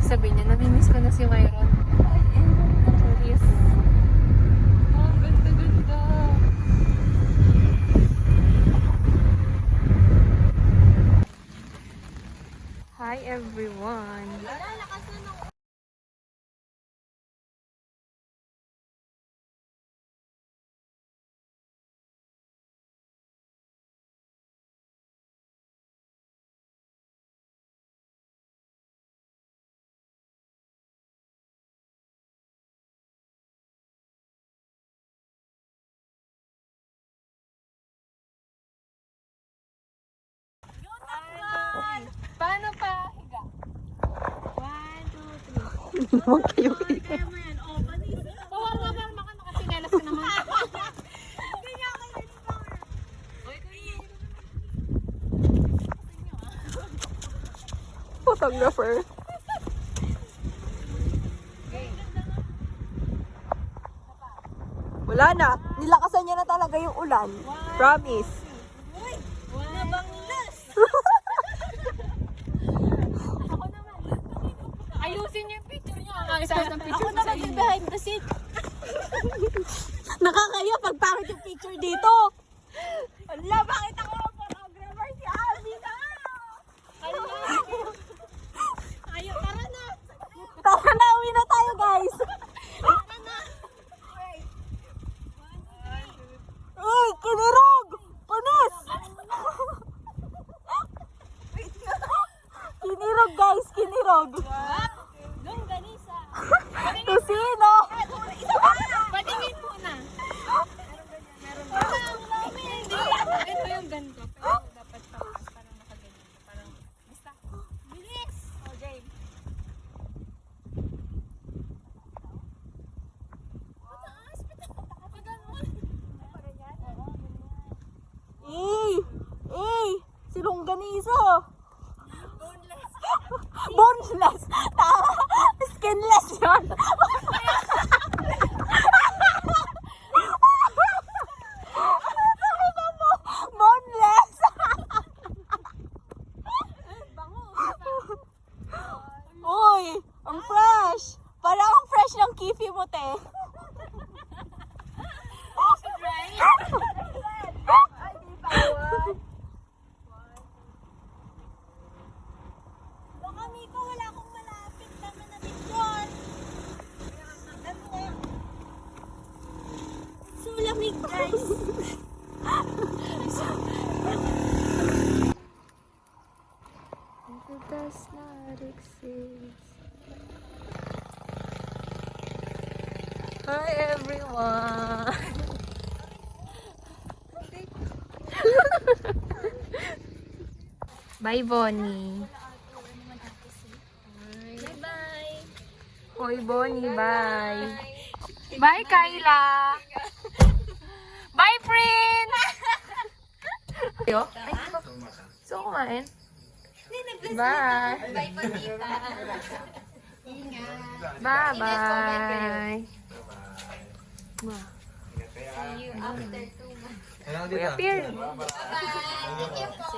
Sabi niya, namimiss ko na si Myron. Yes. Oh, ganda-ganda. Hi everyone. Paano pa higa? 1, 2, 3. Huwag kayo. Kaya mo yan. Oh, panis. Bawal nga ba naman nakasinelas ka naman. Hindi nga kayo yung power. Oy, kuya. Photographer. Wala na. Nilakasan niya na talaga yung ulan. Promise. Nabanglas. Ako naman. Ayusin niyo yung picture niyo. Ang isa ng picture Ako naman yung behind the scene. Nakakaya pag pangit yung picture dito. Wala, bakit ako ang photographer si Alvin na? Ayaw, tara na. Tara na, uwi na tayo guys. Tara na. Uy, kinirog! Panis! Kinirog guys, kinirog. Doon, ganisa. Tusino! Patingin muna. Ito yung ganito. Pero dapat tapas. Parang nakaganyan. Parang, basta. Bilis! O, Jane. Pataas! Pataas! Si Longganisa. Boneless. Tama. Skinless yun. Boneless. Uy, ang fresh. Parang ang fresh ng kifi mo, te. Baka Miko, wala akong malapit naman na picture. Sulamig guys. It does not exist. Hi everyone. Bye Bonnie. Bye-bye. Hoy Bonnie, bye. Bye Kyla. Bye Prince. Yo. So kumain. Bye. Bye, Bonita. Bye-bye. See you after 2 months. Kuya Pierre. Bye-bye.